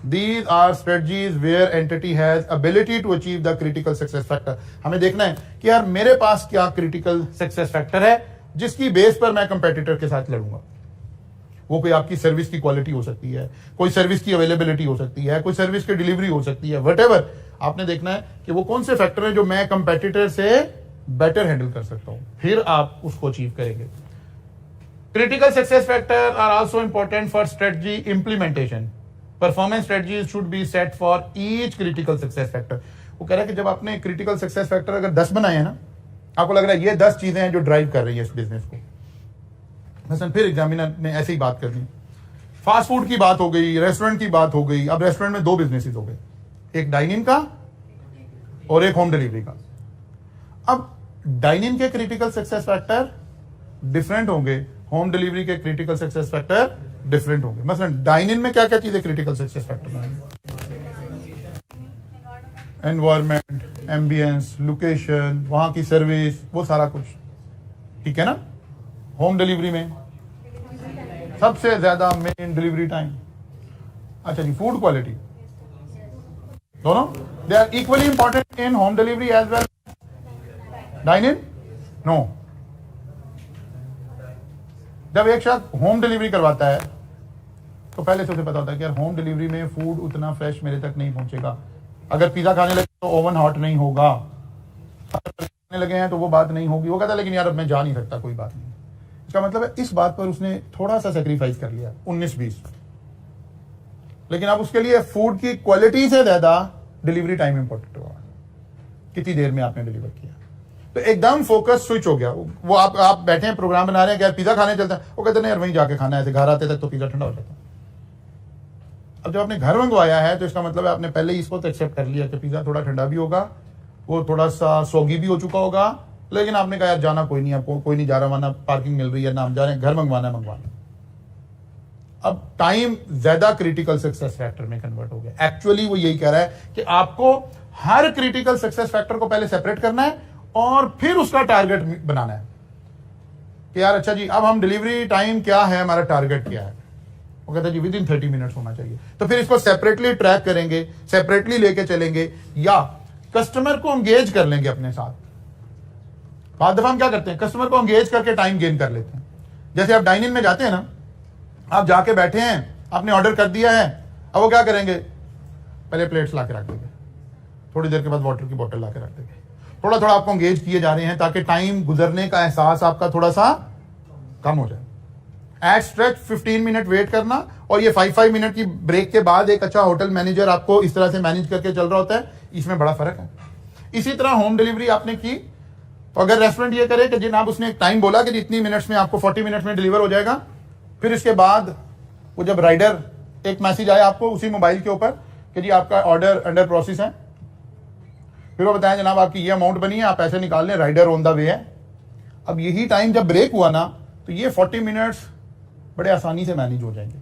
These are strategies where entity has ability to achieve the critical success factor. हमें देखना है कि यार मेरे पास क्या critical success factor है जिसकी बेस पर मैं कंपेटिटर के साथ लड़ूंगा। वो कोई आपकी सर्विस की क्वालिटी हो सकती है, कोई सर्विस की अवेलेबिलिटी हो सकती है, कोई सर्विस की डिलीवरी हो सकती है, व्हाटएवर। आपने देखना है कि वो कौन से फैक्टर हैं जो मैं कंपेटिटर से बेटर हैंडल कर सकता हूं, फिर आप उसको अचीव करेंगे। Critical success factor are also important for strategy implementation. Performance strategy should be set for each critical success factor. वो कह रहा है कि जब आपने क्रिटिकल सक्सेस फैक्टर अगर 10 बनाए हैं ना, आपको लग रहा है ये 10 चीजें हैं जो ड्राइव कर रही है इस बिजनेस को, मसलन फिर एग्जामिनर ने ऐसी ही बात कर दी, फास्ट फूड की बात हो गई, रेस्टोरेंट की बात हो गई। अब रेस्टोरेंट में 2 बिजनेसेस हो गए, एक डाइन इन का और एक होम डिलीवरी का। अब डाइन इन के क्रिटिकल सक्सेस फैक्टर डिफरेंट होंगे, होम डिलीवरी के क्रिटिकल सक्सेस फैक्टर डिफरेंट होंगे। मसलन डाइन इन में क्या क्या चीजें क्रिटिकल सक्सेस फैक्टर में, एनवायरमेंट, एम्बियंस, लोकेशन, वहां की सर्विस, वो सारा कुछ, ठीक है ना। होम डिलीवरी में सबसे ज्यादा मेन डिलीवरी टाइम। अच्छा जी, फूड क्वालिटी, दोनों they are equally important in home delivery as well dine in. No, जब एक शख्स होम डिलीवरी करवाता है तो पहले से उसे पता होता है कि यार होम डिलीवरी में फूड उतना फ्रेश मेरे तक नहीं पहुंचेगा, अगर पिज़्ज़ा खाने लगे तो ओवन हॉट नहीं होगा, खाने लगे हैं तो वो बात नहीं होगी। वो कहता है लेकिन यार अब मैं जा नहीं सकता, कोई बात नहीं। इसका मतलब है इस बात पर उसने थोड़ा सा सेक्रीफाइस कर लिया 19-20, लेकिन अब उसके लिए फूड की क्वालिटी से ज्यादा डिलीवरी टाइम इंपॉर्टेंट हुआ, कितनी देर में आपने डिलीवर किया। तो एकदम फोकस स्विच हो गया। वो आप बैठे हैं प्रोग्राम बना रहे हैं, यार पिज़्ज़ा खाने चलते हैं, वो कहते हैं यार वहीं जाके खाना है, ऐसे घर आते तक तो पिज़्ज़ा ठंडा हो जाता है। अब जब आपने घर मंगवाया है तो इसका मतलब है आपने पहले ही इसको तो एक्सेप्ट कर लिया कि पिज़्ज़ा थोड़ा ठंडा भी होगा, वो थोड़ा सा सोगी भी हो चुका होगा, लेकिन आपने कहा यार जाना कोई नहीं, आपको कोई नहीं जा रहा, वरना पार्किंग मिल रही है ना, हम जा रहे हैं, घर मंगवाना है मंगवाना। अब टाइम ज्यादा क्रिटिकल सक्सेस फैक्टर में कन्वर्ट हो गया। एक्चुअली वो यही कह रहा है कि आपको हर क्रिटिकल सक्सेस फैक्टर को पहले सेपरेट करना है और फिर उसका टारगेट बनाना है कि यार अच्छा जी अब हम डिलीवरी टाइम क्या है, हमारा टारगेट क्या है। वो कहता है जी विद इन 30 मिनट्स होना चाहिए। तो फिर इसको सेपरेटली ट्रैक करेंगे, सेपरेटली लेके चलेंगे, या कस्टमर को एंगेज कर लेंगे अपने साथ। बाद दफा हम क्या करते हैं, कस्टमर को एंगेज करके टाइम गेन कर लेते हैं। जैसे आप डाइनिंग में जाते हैं ना, आप जाके बैठे हैं, आपने ऑर्डर कर दिया है, अब वो क्या करेंगे, पहले प्लेट्स ला के रख देंगे, थोड़ी देर के बाद वाटर की बोतल ला के रख देंगे। थोड़ा थोड़ा आपको एंगेज किए जा रहे हैं ताकि टाइम गुजरने का एहसास आपका थोड़ा सा कम हो जाए। एट स्ट्रेच 15 मिनट वेट करना, और ये 5 मिनट की ब्रेक के बाद एक अच्छा होटल मैनेजर आपको इस तरह से मैनेज करके चल रहा होता है, इसमें बड़ा फर्क है। इसी तरह होम डिलीवरी आपने की, तो अगर रेस्टोरेंट ये करे कि जनाब उसने एक टाइम बोला कि इतनी मिनट्स में आपको 40 मिनट्स में डिलीवर हो जाएगा, फिर इसके बाद वो जब राइडर एक मैसेज आया आपको उसी मोबाइल के ऊपर कि जी आपका ऑर्डर अंडर प्रोसेस है, फिर वो बताया जनाब आपकी ये अमाउंट बनी है, आप पैसे निकाल लें, राइडर ऑन द वे है। अब यही टाइम जब ब्रेक हुआ ना, तो ये 40 मिनट्स बड़े आसानी से मैनेज हो जाएंगे।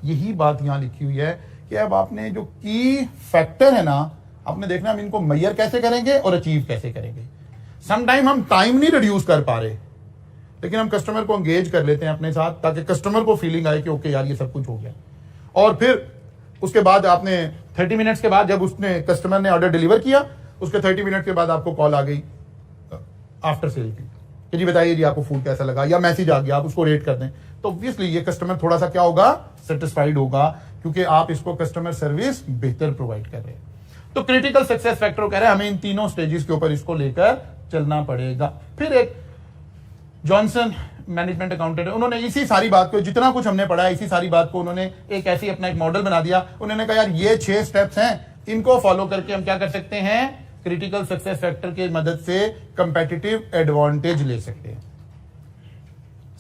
यही बात यहाँ लिखी हुई है कि अब आपने जो की फैक्टर है ना, आपने देखना हम इनको मेजर कैसे करेंगे और अचीव कैसे करेंगे। समटाइम हम टाइम नहीं रिड्यूस कर पा रहे, लेकिन हम कस्टमर को एंगेज कर लेते हैं अपने साथ, ताकि कस्टमर को फीलिंग आए कि ओके यार ये सब कुछ हो गया। और फिर उसके बाद आपने 30 मिनट्स के बाद जब उसने कस्टमर ने ऑर्डर डिलीवर किया, उसके 30 मिनट के बाद आपको कॉल आ गई आफ्टर सेल की कि जी बताइए जी आपको फूड कैसा लगा, या मैसेज आ गया, आप उसको रेट कर दें, तो ऑब्वियसली ये कस्टमर थोड़ा सा क्या होगा, सेटिस्फाइड होगा, क्योंकि आप इसको कस्टमर सर्विस बेहतर प्रोवाइड कर रहे हैं। तो क्रिटिकल सक्सेस फैक्टर कह रहे हैं हमें इन तीनों स्टेजेस के ऊपर इसको लेकर चलना पड़ेगा। फिर एक जॉनसन मैनेजमेंट अकाउंटेंट है, उन्होंने इसी सारी बात को, जितना कुछ हमने पढ़ा है, इसी सारी बात को उन्होंने एक ऐसी अपना एक मॉडल बना दिया। उन्होंने कहा यार ये 6 स्टेप्स हैं, इनको फॉलो करके हम क्या कर सकते हैं, क्रिटिकल सक्सेस फैक्टर की मदद से कंपेटिटिव एडवांटेज ले सकते हैं।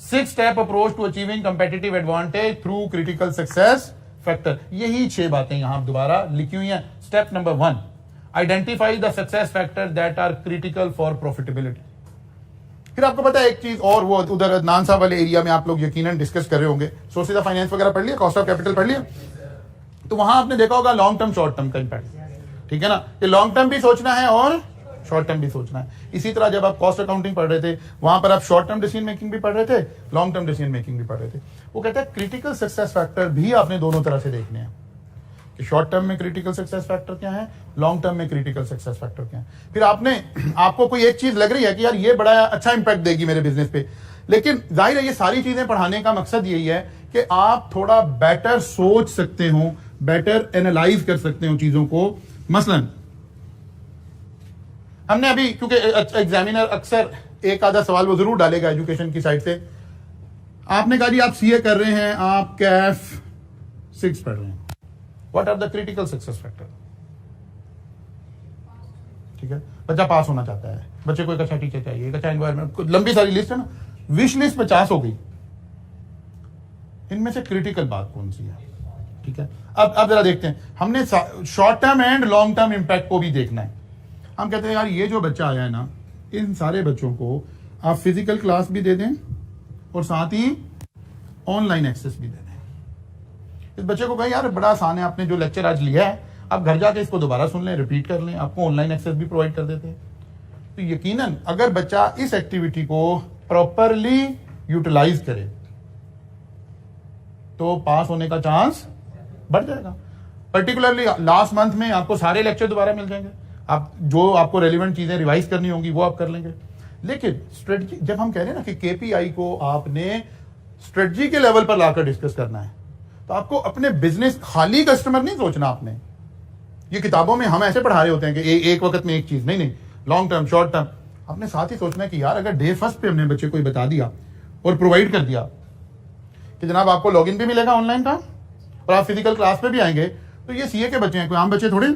6 step approach to achieving competitive advantage through critical success factor. यही 6 बातें यहां दोबारा लिखी हुई हैं। Step number 1, identify the success factor that are critical for profitability. फिर आपको पता है एक चीज और, वो उधर नानसा वाले एरिया में आप लोग यकीनन डिस्कस कर रहे होंगे, सोर्सेज ऑफ फाइनेंस वगैरह पढ़ लिया, कॉस्ट ऑफ कैपिटल पढ़ लिया, तो वहां आपने देखा होगा लॉन्ग टर्म शॉर्ट टर्म का इंपैक्ट, ठीक है ना। ये लॉन्ग टर्म भी सोचना है और शॉर्ट टर्म भी सोचना है। इसी तरह जब आप कॉस्ट अकाउंटिंग पढ़ रहे थे, वहां पर आप शॉर्ट टर्म डिसीजन मेकिंग भी पढ़ रहे थे, लॉन्ग टर्म डिसीजन मेकिंग भी पढ़ रहे थे। वो कहता है क्रिटिकल सक्सेस फैक्टर भी आपने दोनों तरह से देखने हैं कि शॉर्ट टर्म में क्रिटिकल सक्सेस फैक्टर क्या है, लॉन्ग टर्म में क्रिटिकल सक्सेस फैक्टर क्या है। फिर आपको कोई एक चीज लग रही है कि यार ये बड़ा अच्छा इंपैक्ट देगी मेरे बिजनेस पे, लेकिन जाहिर है ये सारी चीजें पढ़ाने का मकसद यही है कि आप थोड़ा बेटर सोच सकते हो, बेटर एनालाइज कर सकते हो चीजों को। मसलन हमने अभी, क्योंकि एग्जामिनर अक्सर एक आधा सवाल वो जरूर डालेगा एजुकेशन की साइड से, आपने कहा जी आप सीए कर रहे हैं, आप कैफ 6 पढ़ रहे हैं, what are the critical success factor. ठीक है, बच्चा पास होना चाहता है, बच्चे को एक अच्छा टीचर चाहिए, एक अच्छा एनवायरमेंट, लंबी सारी लिस्ट है ना, विश लिस्ट 50 हो गई, इनमें से क्रिटिकल बात कौन सी है। ठीक है, अब जरा देखते हैं, हमने short term and long term impact को भी देखना है। हम कहते हैं यार ये जो बच्चा आया है ना, इन सारे बच्चों को आप फिजिकल क्लास भी दे दें और साथ ही ऑनलाइन एक्सेस भी दे दें। इस बच्चे को कहें यार बड़ा आसान है, आपने जो लेक्चर आज लिया है आप घर जाके इसको दोबारा सुन लें, रिपीट कर लें, आपको ऑनलाइन एक्सेस भी प्रोवाइड कर देते हैं। तो यकीनन अगर बच्चा इस एक्टिविटी को प्रॉपरली यूटिलाइज करे तो पास होने का चांस बढ़ जाएगा। पर्टिकुलरली लास्ट मंथ में आपको सारे लेक्चर दोबारा मिल जाएंगे, आप जो आपको रेलिवेंट चीजें रिवाइज करनी होंगी वो आप कर लेंगे। लेकिन स्ट्रेटजी, जब हम कह रहे हैं ना कि केपीआई को आपने स्ट्रेटजी के लेवल पर लाकर डिस्कस करना है, तो आपको अपने बिजनेस, खाली कस्टमर नहीं सोचना आपने। ये किताबों में हम ऐसे पढ़ा रहे होते हैं कि एक वक्त में एक चीज, नहीं, लॉन्ग टर्म, शॉर्ट टर्म। आपने साथ ही सोचना है कि यार अगर डे फर्स्ट पे हमने बच्चे को बता दिया और प्रोवाइड कर दिया कि जनाब आपको लॉगिन भी मिलेगा ऑनलाइन का और आप फिजिकल क्लास पे भी आएंगे, तो ये सीए के बच्चे हैं, कोई आम बच्चे थोड़े।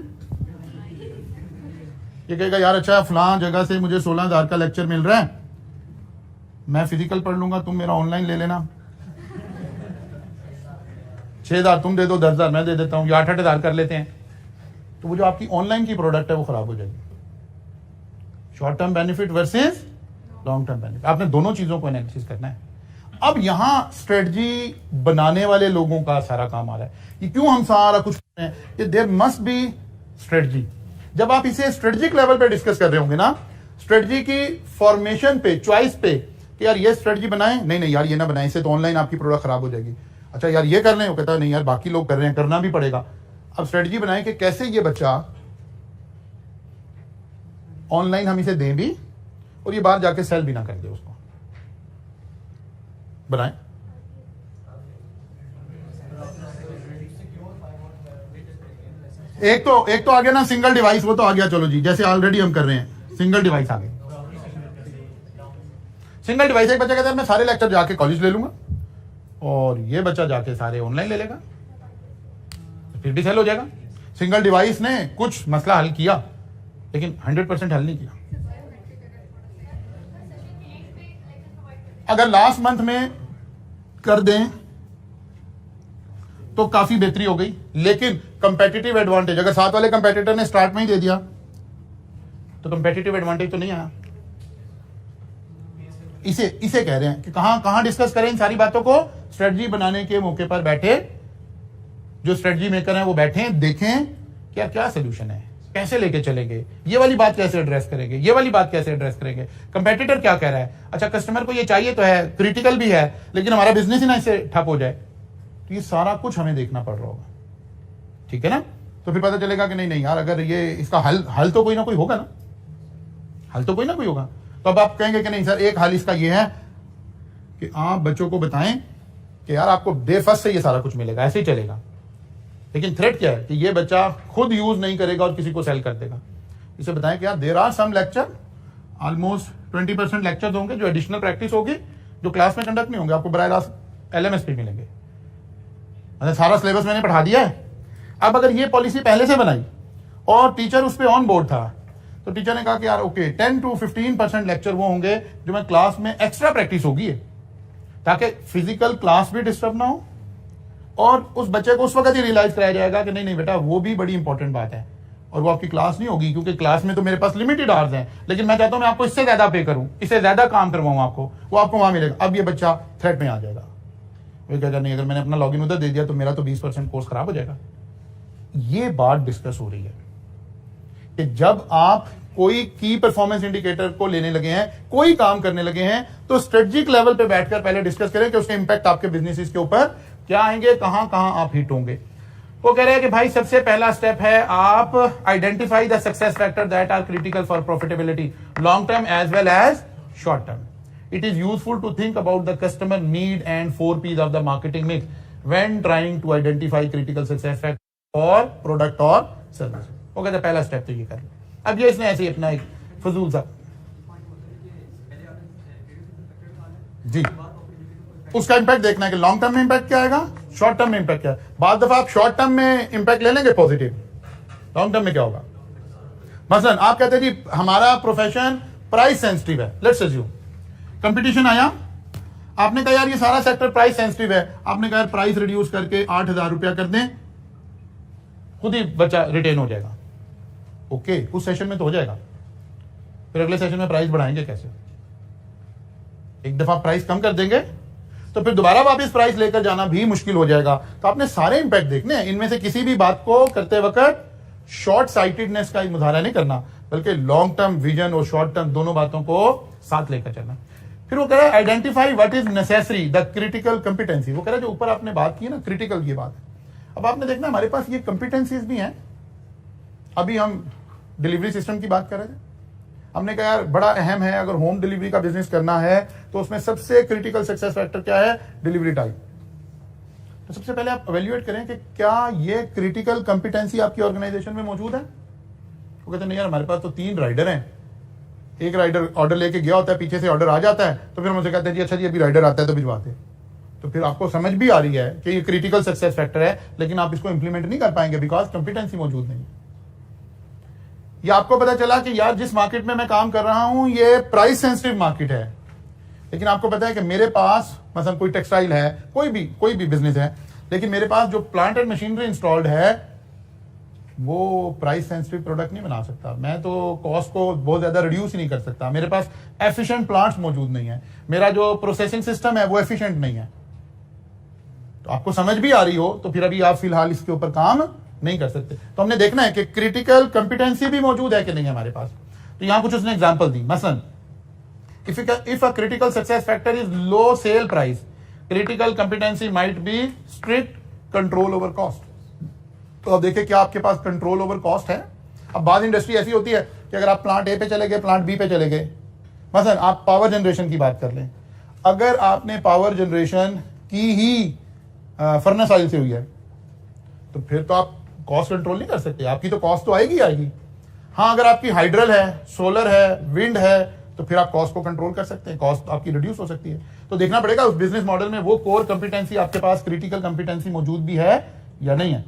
ये कहेगा यार अच्छा फलां जगह से मुझे 16,000 का लेक्चर मिल रहा है, मैं फिजिकल पढ़ लूंगा, तुम मेरा ऑनलाइन ले लेना, 6,000 तुम दे दो, 10,000 मैं दे देता हूं, या 8,000 कर लेते हैं। तो वो जो आपकी ऑनलाइन की प्रोडक्ट है वो खराब हो जाएगी। Short term benefit versus long term benefit, आपने दोनों चीजों को एनालिसिस करना है। अब यहां स्ट्रेटजी बनाने वाले लोगों का सारा काम आ रहा है। ये क्यों हम सारा कुछ कर रहे हैं, कि देयर मस्ट बी स्ट्रेटजी। जब आप इसे स्ट्रेटजिक लेवल पे डिस्कस कर रहे होंगे ना, स्ट्रेटजी की फॉर्मेशन पे, चॉइस पे, कि यार ये स्ट्रेटजी बनाएं, नहीं यार ये ना बनाएं, इससे तो ऑनलाइन आपकी प्रोडक्ट खराब हो जाएगी। अच्छा यार ये कर लें, वो कहता है नहीं यार बाकी लोग कर रहे हैं, करना भी पड़ेगा। अब स्ट्रेटजी बनाएं कि कैसे ये बच्चा ऑनलाइन हम इसे दें भी और ये बाहर जाके सेल भी ना कर दे, उसको बनाएं। एक तो आ गया ना सिंगल डिवाइस, वो तो आ गया, चलो जी, जैसे ऑलरेडी हम कर रहे हैं, सिंगल डिवाइस आ गया। सिंगल डिवाइस, एक बच्चा कहता है मैं सारे लेक्चर जाके कॉलेज ले लूंगा और ये बच्चा जाके सारे ऑनलाइन ले लेगा, फिर भी सेल हो जाएगा। सिंगल डिवाइस ने कुछ मसला हल किया लेकिन 100% हल नहीं किया। अगर लास्ट मंथ में कर दें तो काफी बेहतरी हो गई, लेकिन कंपेटिटिव एडवांटेज, अगर साथ वाले कंपेटिटर ने स्टार्ट में ही दे दिया तो कंपेटिटिव एडवांटेज तो नहीं आया। इसे कह रहे हैं कि कहां डिस्कस करें इन सारी बातों को। स्ट्रेटजी बनाने के मौके पर बैठे जो स्ट्रेटजी मेकर हैं वो बैठें, देखें क्या क्या सोल्यूशन है, कैसे लेके चलेंगे, ये वाली बात कैसे एड्रेस करेंगे, ये वाली बात कैसे एड्रेस करेंगे, कंपेटिटर क्या कह रहा है। अच्छा कस्टमर को ये चाहिए तो है, क्रिटिकल भी है, लेकिन हमारा बिजनेस ही ना इससे ठप हो जाए, तो ये सारा कुछ हमें देखना पड़ रहा होगा। ठीक है ना, तो फिर पता चलेगा कि नहीं यार अगर ये इसका हल तो कोई ना कोई होगा ना, हल तो कोई ना कोई होगा। तो अब आप कहेंगे कि नहीं सर एक हल इसका ये है कि आप बच्चों को बताएं कि यार आपको डे फर्स्ट से ये सारा कुछ मिलेगा, ऐसे ही चलेगा। लेकिन थ्रेट क्या है कि ये बच्चा खुद यूज नहीं करेगा और किसी को सेल कर देगा। इसे बताएं कि यार there are some lecture, almost 20% lecture होंगे जो एडिशनल प्रैक्टिस होगी, जो क्लास में कंडक्ट नहीं होंगे, आपको बराह रास्त LMS पे मिलेंगे। सारा सिलेबस मैंने पढ़ा दिया है। अब अगर ये पॉलिसी पहले से बनाई और टीचर उस पर ऑन बोर्ड था, तो टीचर ने कहा कि यार ओके 10 to 15% लेक्चर वो होंगे जो मैं क्लास में एक्स्ट्रा प्रैक्टिस होगी, ताकि फिजिकल क्लास भी डिस्टर्ब ना हो और उस बच्चे को उस वक्त ही रियलाइज कराया जाएगा कि नहीं बेटा वो भी बड़ी इंपॉर्टेंट बात है, और वो आपकी क्लास नहीं होगी क्योंकि क्लास में तो मेरे पास लिमिटेड आवर्स हैं, लेकिन मैं चाहता हूं मैं आपको इससे ज्यादा पे करूं, इससे ज्यादा काम करवाऊं आपको, वो आपको वहां मिलेगा। अब ये बच्चा थ्रेट में आ जाएगा, वो कहेगा नहीं अगर मैंने अपना लॉगिन उधर दे दिया तो मेरा तो 20% कोर्स खराब हो जाएगा। ये बात डिस्कस हो रही है कि जब आप कोई की परफॉर्मेंस इंडिकेटर को लेने लगे हैं, कोई काम करने लगे हैं, तो स्ट्रेटेजिक लेवल पे बैठकर पहले डिस्कस करें कि उसके इंपैक्ट आपके बिजनेस के ऊपर क्या आएंगे, कहां कहां आप हिट होंगे। वो कह रहे हैं कि भाई सबसे पहला स्टेप है आप identify the success factor that are critical for profitability long term as well as short term. It is useful to think about the customer need and 4 P's of the marketing mix when trying to identify critical success factor for product or service. वो कहते हैं पहला स्टेप तो ये कर लो। अब ये इसने ऐसे ही अपना एक फजूल सा जी उसका इंपैक्ट देखना है कि लॉन्ग टर्म में इंपैक्ट क्या आएगा, शॉर्ट टर्म में इंपैक्ट क्या है। बाद दफा आप शॉर्ट टर्म में इंपैक्ट ले लेंगे पॉजिटिव, लॉन्ग टर्म में क्या होगा। मसलन आप कहते हैं जी हमारा प्रोफेशन प्राइस सेंसिटिव है, लेट्स अज्यूम कंपटीशन आया, आपने कहा यार ये सारा सेक्टर प्राइस सेंसिटिव है, आपने कहा यार प्राइस रिड्यूस करके 8,000 रुपया कर दें, खुद ही बच्चा रिटेन हो जाएगा। ओके उस सेशन में तो हो जाएगा, फिर अगले सेशन में प्राइस बढ़ाएंगे कैसे। एक दफा प्राइस कम कर देंगे तो फिर दोबारा वापस प्राइस लेकर जाना भी मुश्किल हो जाएगा। तो आपने सारे इंपैक्ट देखने हैं, इनमें से किसी भी बात को करते वक्त शॉर्ट साइटेडनेस का मुजाहरा नहीं करना, बल्कि लॉन्ग टर्म विजन और शॉर्ट टर्म दोनों बातों को साथ लेकर चलना। फिर वो कह रहा है identify what is necessary the critical competency. वो कह रहा है जो ऊपर आपने बात की है ना क्रिटिकल की बात है, अब आपने देखना हमारे पास ये कंपिटेंसीज भी हैं। अभी हम डिलीवरी सिस्टम की बात कर रहे थे, हमने कहा यार बड़ा अहम है, अगर होम डिलीवरी का बिजनेस करना है तो उसमें सबसे क्रिटिकल सक्सेस फैक्टर क्या है, डिलीवरी टाइम। तो सबसे पहले आप एवेल्युएट करें कि क्या ये क्रिटिकल कंपिटेंसी आपकी ऑर्गेनाइजेशन में मौजूद है। वो कहते हैं नहीं यार, हमारे पास तो 3 राइडर हैं, एक राइडर ऑर्डर लेके गया होता है, पीछे से ऑर्डर आ जाता है, तो फिर मुझे कहते हैं जी अच्छा जी अभी राइडर आता है तो भिजवाते। तो फिर आपको समझ भी आ रही है कि ये क्रिटिकल सक्सेस फैक्टर है, लेकिन आप इसको इंप्लीमेंट नहीं कर पाएंगे बिकॉज कंपिटेंसी मौजूद नहीं है। या आपको पता चला कि यार जिस मार्केट में मैं काम कर रहा हूं ये प्राइस सेंसिटिव मार्केट है, लेकिन आपको पता है कि मेरे पास मतलब कोई टेक्सटाइल है, कोई भी बिजनेस है, लेकिन मेरे पास जो प्लांट एंड मशीनरी इंस्टॉल्ड है वो प्राइस सेंसिटिव प्रोडक्ट नहीं बना सकता, मैं तो कॉस्ट को बहुत ज्यादा रिड्यूस ही नहीं कर सकता, मेरे पास एफिशिएंट प्लांट्स मौजूद नहीं है, मेरा जो प्रोसेसिंग सिस्टम है वो एफिशिएंट नहीं है। तो आपको समझ भी आ रही हो तो फिर अभी आप फिलहाल इसके ऊपर काम नहीं कर सकते। तो हमने देखना है कि क्रिटिकल कंपिटेंसी भी मौजूद है कि नहीं है हमारे पास। तो यहां कुछ उसने एग्जांपल दी, मसलन if a critical success factor is low sale price, critical competency might be strict control over cost। तो अब देखिए क्या आपके पास कंट्रोल ओवर कॉस्ट है। अब बाद इंडस्ट्री ऐसी होती है कि अगर आप प्लांट ए पे चले गए, प्लांट बी पे चले गए, मसलन आप पावर जनरेशन की बात कर लें, अगर आपने पावर जनरेशन की ही फर्नेस ऑयल से हुई है तो फिर तो आप कॉस्ट कंट्रोल नहीं कर सकते, आपकी तो कॉस्ट तो आएगी। हाँ, अगर आपकी हाइड्रल है, सोलर है, विंड है, तो फिर आप कॉस्ट को कंट्रोल कर सकते हैं, कॉस्ट आपकी रिड्यूस हो सकती है। तो देखना पड़ेगा उस बिजनेस मॉडल में वो कोर कंपिटेंसी आपके पास क्रिटिकल कंपिटेंसी मौजूद भी है या नहीं है।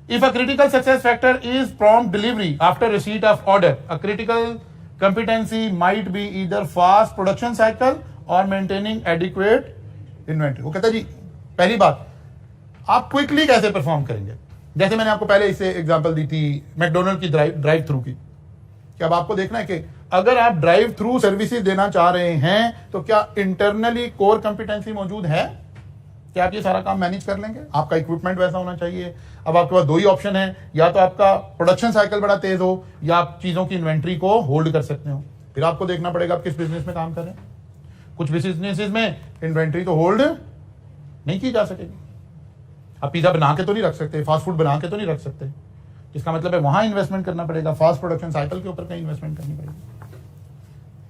If a critical success factor is prompt delivery after receipt of order, a critical competency might be either fast production cycle और मेंटेनिंग एडिक्वेट इन्वेंटरी। वो कहता है जी पहली बात, आप क्विकली कैसे परफॉर्म करेंगे। जैसे मैंने आपको पहले इससे एग्जांपल दी थी मैकडोनल्ड की ड्राइव थ्रू की, कि अब आपको देखना है कि अगर आप ड्राइव थ्रू सर्विसेज देना चाह रहे हैं तो क्या इंटरनली कोर कंपिटेंसी मौजूद है, क्या आप ये सारा काम मैनेज कर लेंगे। आपका इक्विपमेंट वैसा होना चाहिए। अब आपके पास 2 ही ऑप्शन है, या तो आपका प्रोडक्शन साइकिल बड़ा तेज हो या आप चीजों की इन्वेंट्री को होल्ड कर सकते हो। फिर आपको देखना पड़ेगा आप किस बिजनेस में काम करें। कुछ बिजनेसेस में इन्वेंट्री तो होल्ड नहीं की जा सकेगी, आप पिज्जा बना के तो नहीं रख सकते, फास्ट फूड बना के तो नहीं रख सकते, इसका मतलब है वहां इन्वेस्टमेंट करना पड़ेगा, फास्ट प्रोडक्शन साइकिल के ऊपर कहीं इन्वेस्टमेंट करनी पड़ेगी।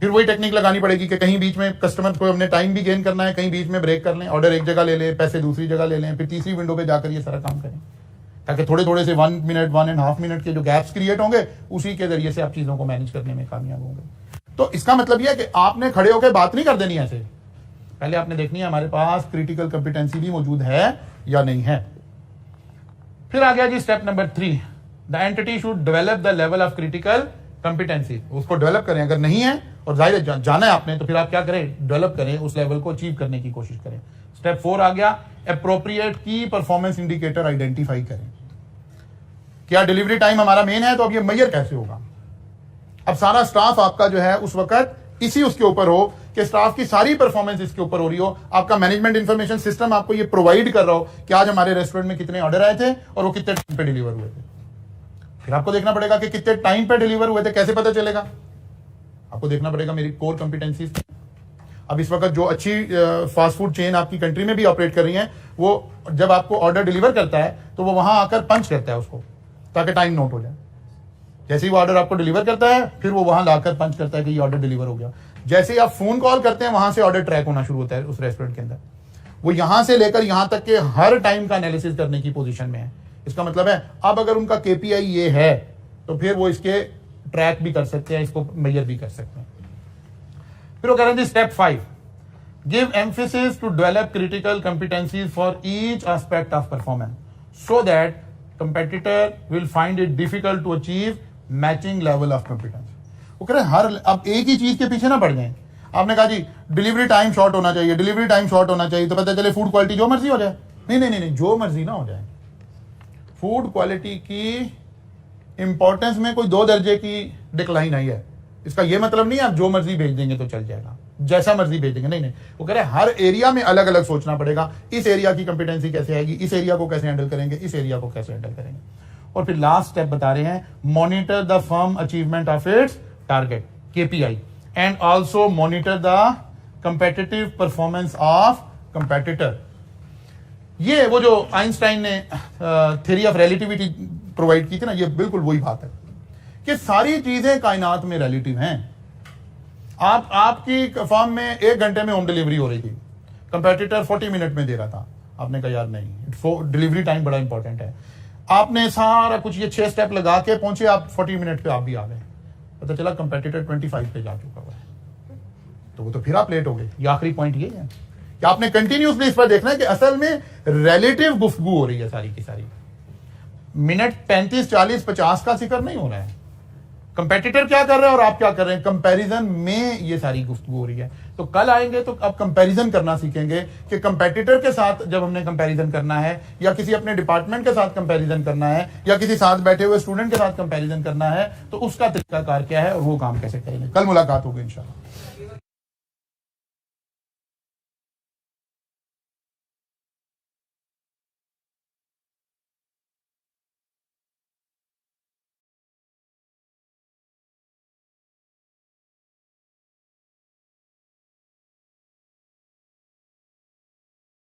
फिर वही टेक्निक लगानी पड़ेगी कि कहीं बीच में कस्टमर को हमने टाइम भी गेन करना है, कहीं बीच में ब्रेक कर लें, ऑर्डर एक जगह ले लें, पैसे दूसरी जगह ले लें, फिर तीसरी विंडो पे जाकर ये सारा काम करें, ताकि थोड़े थोड़े से 1 मिनट 1.5 मिनट के जो गैप्स क्रिएट होंगे उसी के जरिए से आप चीजों को मैनेज करने में कामयाब होंगे। तो इसका मतलब यह है कि आपने खड़े होकर बात नहीं कर देनी ऐसे, पहले आपने देखनी है हमारे पास क्रिटिकल कंपिटेंसी भी मौजूद है या नहीं है। फिर आ गया जी step number 3, the entity should develop the level of critical competency. उसको डेवलप करें, अगर नहीं है और जाहिर है जाना है आपने तो फिर आप क्या करें, डेवलप करें, उस लेवल को अचीव करने की कोशिश करें। स्टेप 4 आ गया, एप्रोप्रिएट की परफॉर्मेंस इंडिकेटर आइडेंटिफाई करें। क्या डिलीवरी टाइम हमारा मेन है, तो अब ये मेजर कैसे होगा। अब सारा स्टाफ आपका जो है उस वक्त इसी उसके ऊपर हो कि स्टाफ की सारी परफॉर्मेंस इसके ऊपर हो रही हो, आपका मैनेजमेंट इंफॉर्मेशन सिस्टम आपको ये प्रोवाइड कर रहा हो कि आज हमारे रेस्टोरेंट में कितने ऑर्डर आए थे और वो कितने टाइम पे डिलीवर हुए थे। फिर आपको देखना पड़ेगा कि कितने टाइम पे डिलीवर हुए थे, कैसे पता चलेगा, आपको देखना पड़ेगा मेरी कोर कंपिटेंसीज। अब इस वक्त जो अच्छी फास्ट फूड चेन आपकी कंट्री में भी ऑपरेट कर रही है, वो जब आपको ऑर्डर डिलीवर करता है तो वो वहां आकर पंच करता है उसको, ताकि टाइम नोट हो जाए। जैसे ही वो ऑर्डर आपको डिलीवर करता है फिर वो वहां लाकर पंच करता है कि ये ऑर्डर डिलीवर हो गया। जैसे ही आप फोन कॉल करते हैं वहां से ऑर्डर ट्रैक होना शुरू होता है उस रेस्टोरेंट के अंदर। वो यहां से लेकर यहां तक के हर टाइम का एनालिसिस करने की पोजीशन में है। इसका मतलब है अब अगर उनका केपीआई ये है तो फिर वो इसके ट्रैक भी कर सकते हैं, इसको मेजर भी कर सकते हैं। फिर वो कह रहे हैं step 5, give emphasis to develop critical competencies for each aspect of performance so that competitor will find it difficult to achieve matching level of competence. वो कह रहे हैं अब एक ही चीज के पीछे ना पड़ जाए। आपने कहा जी डिलीवरी टाइम शॉर्ट होना चाहिए, डिलीवरी टाइम शॉर्ट होना चाहिए, तो पता चले फूड क्वालिटी जो मर्जी हो जाए। नहीं, जो मर्जी ना हो जाए। फूड क्वालिटी की इंपॉर्टेंस में कोई 2 दर्जे की डिक्लाइन आई है, इसका यह मतलब नहीं है आप जो मर्जी भेज देंगे तो चल जाएगा, जैसा मर्जी भेज देंगे। नहीं, वो कह रहे हैं हर एरिया में अलग अलग सोचना पड़ेगा। इस एरिया की कंपिटेंसी कैसे आएगी, इस एरिया को कैसे हैंडल करेंगे, इस एरिया को कैसे हैंडल करेंगे। और फिर लास्ट स्टेप बता रहे हैं, monitor the firm achievement of its target KPI and also monitor the competitive performance of competitor. ये वो जो आइंस्टाइन ने थ्योरी ऑफ रिलेटिविटी प्रोवाइड की थी ना, ये बिल्कुल वही बात है कि सारी चीजें कायनात में रिलेटिव हैं। आपकी फर्म में 1 घंटे में होम डिलीवरी हो रही थी, कंपेटिटर 40 मिनट में दे रहा था। आपने कहा यार नहीं, डिलीवरी टाइम बड़ा इंपॉर्टेंट है। आपने सारा कुछ ये 6 स्टेप लगा के पहुंचे, आप 40 मिनट पे आप भी आ गए, पता चला कंपेटिटर 25 पे जा चुका हुआ है, तो वो तो फिर आप लेट हो गए। ये आखिरी पॉइंट ये है कि आपने कंटिन्यूसली इस पर देखना है कि असल में रिलेटिव गुफ्तगू हो रही है सारी की सारी। मिनट 35, 40, 50 का जिक्र नहीं हो रहा है, कंपेटिटर क्या कर रहा है और आप क्या कर रहे हैं, कंपैरिजन में ये सारी गुफ्तगू हो रही है। तो कल आएंगे तो अब कंपैरिजन करना सीखेंगे कि कंपेटिटर के साथ जब हमने कंपैरिजन करना है, या किसी अपने डिपार्टमेंट के साथ कंपैरिजन करना है, या किसी साथ बैठे हुए स्टूडेंट के साथ कंपैरिजन करना है, तो उसका तरीकाकार क्या है और वो काम कैसे करेंगे। कल मुलाकात होगी इंशाल्लाह।